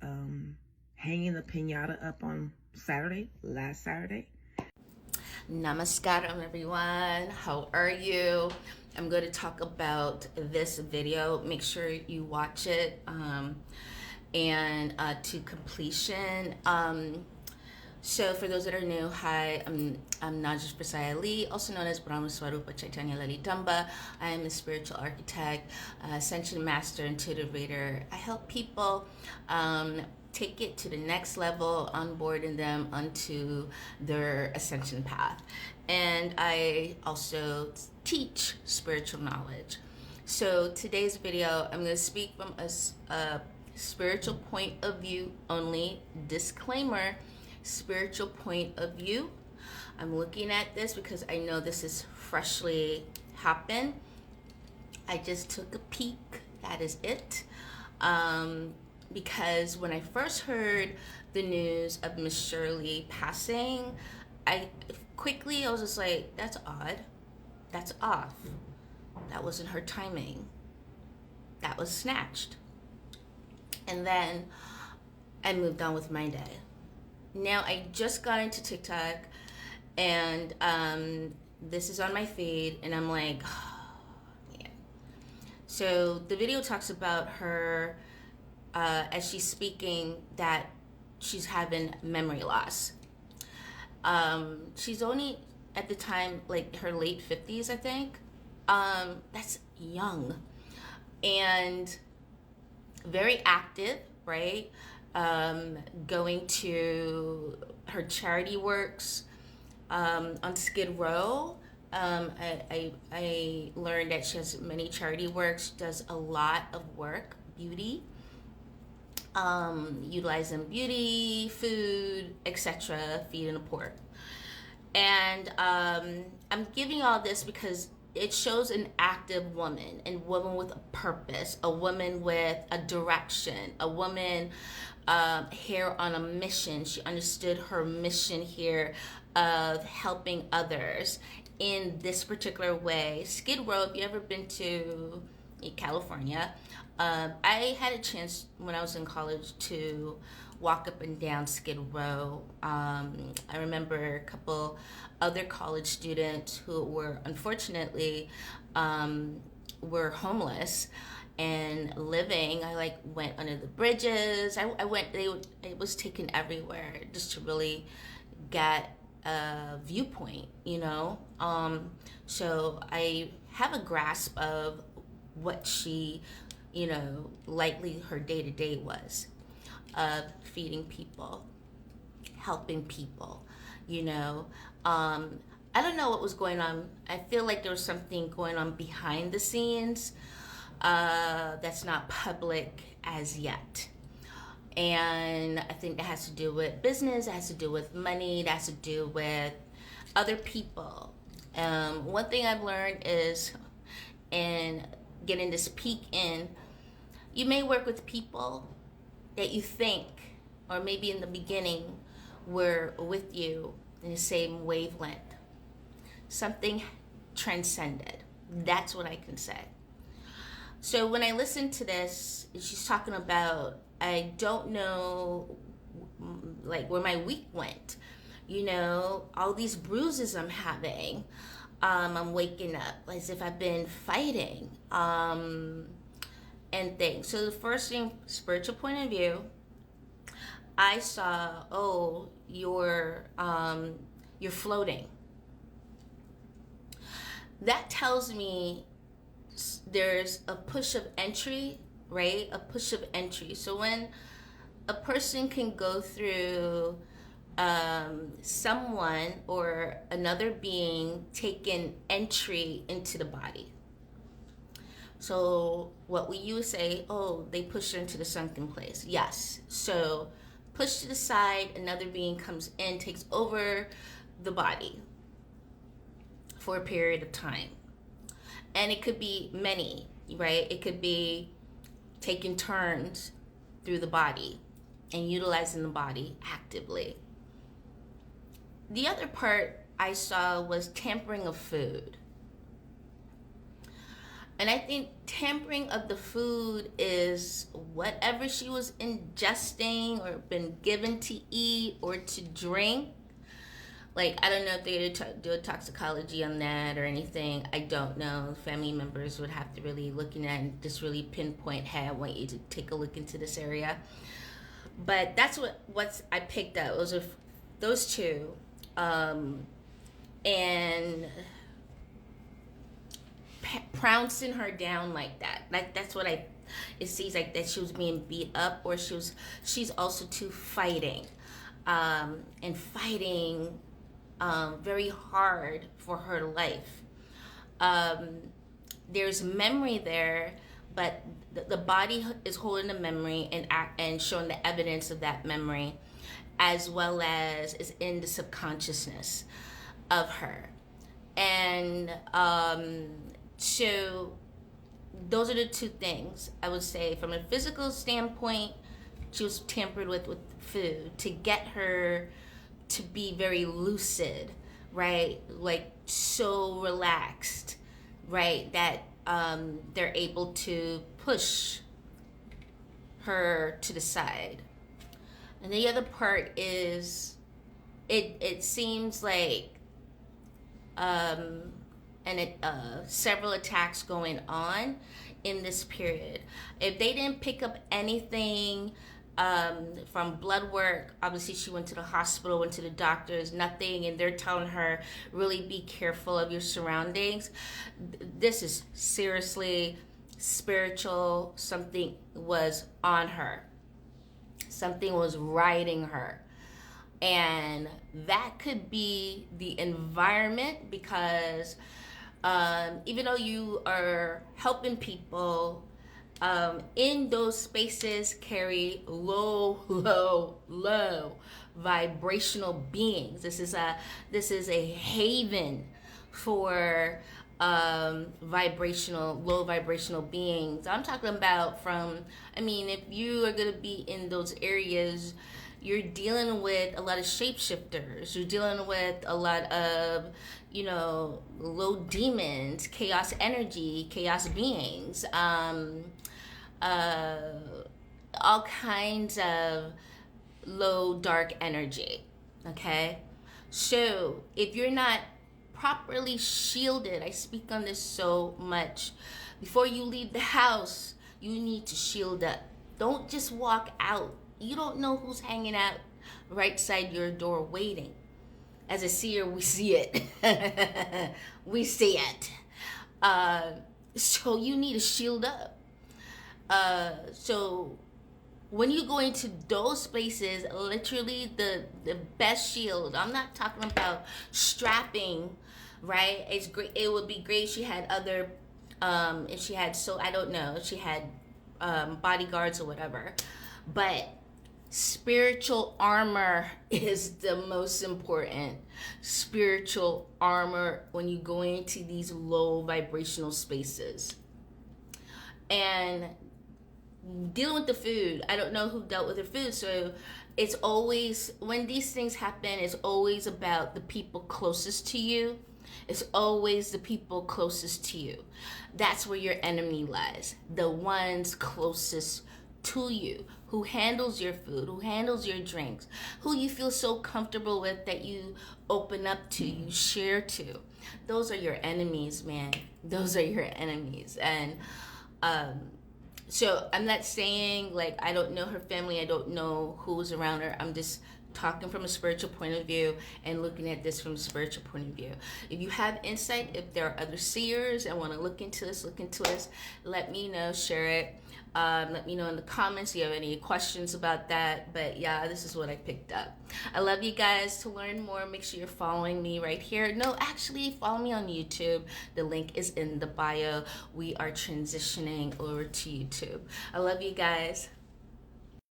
was hanging the piñata up on last Saturday. Namaskaram everyone, how are you? I'm going to talk about this video. Make sure you watch it and to completion. So for those that are new, hi, I'm Najish Prasad Ali, also known as Brahma Swarupa Chaitanya Lalitamba. I am a spiritual architect, ascension master, intuitive reader. I help people take it to the next level, onboarding them onto their ascension path. And I also teach spiritual knowledge. So today's video, I'm going to speak from a spiritual point of view only. Disclaimer, spiritual point of view. I'm looking at this because I know this is freshly happened. I just took a peek, that is it. Because when I first heard the news of Ms Shirley passing, I was just like, that's odd, that's off, that wasn't her timing, that was snatched. And then I moved on with my day. Now I just got into TikTok and this is on my feed and I'm like, oh, man. So the video talks about her as she's speaking that she's having memory loss. She's only at the time like her late 50s, I think. That's young and very active, right? Going to her charity works on Skid Row. I learned that she has many charity works, does a lot of work, beauty, utilizing beauty, food, etc., feeding the poor. And I'm giving all this because it shows an active woman, and woman with a purpose, a woman with a direction, a woman here on a mission. She understood her mission here of helping others in this particular way. Skid Row, if you ever been to California, I had a chance when I was in college to walk up and down Skid Row. I remember a couple other college students who were unfortunately were homeless and living. I went under the bridges. It was taken everywhere just to really get a viewpoint, you know. So I have a grasp of what she, you know, likely her day-to-day was of feeding people, helping people, you know. I don't know what was going on. I feel like there was something going on behind the scenes that's not public as yet. And I think that has to do with business, it has to do with money, that has to do with other people. One thing I've learned is, in getting this peek in, you may work with people that you think, or maybe in the beginning, were with you in the same wavelength. Something transcended. That's what I can say. So when I listened to this, she's talking about, I don't know, like, where my week went. You know, all these bruises I'm having. I'm waking up as if I've been fighting, and things. So the first thing, spiritual point of view, I saw, oh, you're floating. That tells me there's a push of entry, right? A push of entry. So when a person can go through someone or another being taking entry into the body. So what we use say, oh, they pushed her into the sunken place. Yes. So pushed to the side, another being comes in, takes over the body for a period of time. And it could be many, right? It could be taking turns through the body and utilizing the body actively. The other part I saw was tampering of food. And I think tampering of the food is whatever she was ingesting or been given to eat or to drink. Like, I don't know if they do a toxicology on that or anything. I don't know. Family members would have to really look at and just really pinpoint, hey, I want you to take a look into this area. But that's what I picked up. It was those two. And pouncing her down like that. Like, that's what it seems like, that she was being beat up, or she's also too fighting. And fighting very hard for her life. There's memory there, but the body is holding the memory and showing the evidence of that memory, as well as is in the subconsciousness of her. And so those are the two things I would say. From a physical standpoint, she was tampered with food to get her to be very lucid, right? Like, so relaxed, right? That they're able to push her to the side. And the other part is, it seems like several attacks going on in this period. If they didn't pick up anything from blood work, obviously she went to the hospital, went to the doctors, nothing, and they're telling her, really be careful of your surroundings. This is seriously spiritual. Something was on her. Something was riding her. And that could be the environment, because even though you are helping people, in those spaces carry low vibrational beings. This is a haven for low vibrational beings. I'm talking about if you are going to be in those areas, you're dealing with a lot of shapeshifters. You're dealing with a lot of, low demons, chaos energy, chaos beings, all kinds of low dark energy. Okay? So if you're not properly shielded, I speak on this so much, before you leave the house, you need to shield up. Don't just walk out. You don't know who's hanging out right side your door waiting. As a seer, we see it. We see it. So you need to shield up. So when you go into those spaces, literally the best shield. I'm not talking about strapping, right? It's great. It would be great if she had other, if she had, I don't know, if she had bodyguards or whatever. But spiritual armor is the most important. Spiritual armor when you go into these low vibrational spaces. And dealing with the food, I don't know who dealt with her food, so it's always, when these things happen, it's always about the people closest to you. It's always the people closest to you. That's where your enemy lies. The ones closest to you, who handles your food, who handles your drinks, who you feel so comfortable with that you open up to, you share to. Those are your enemies, man. Those are your enemies. And so I'm not saying, like, I don't know her family, I don't know who's around her. I'm just talking from a spiritual point of view and looking at this from a spiritual point of view. If you have insight, if there are other seers and want to look into this, let me know, share it. Let me know in the comments if you have any questions about that. But yeah, this is what I picked up. I love you guys. To learn more, make sure you're following me right here. No, actually, follow me on YouTube. The link is in the bio. We are transitioning over to YouTube. I love you guys.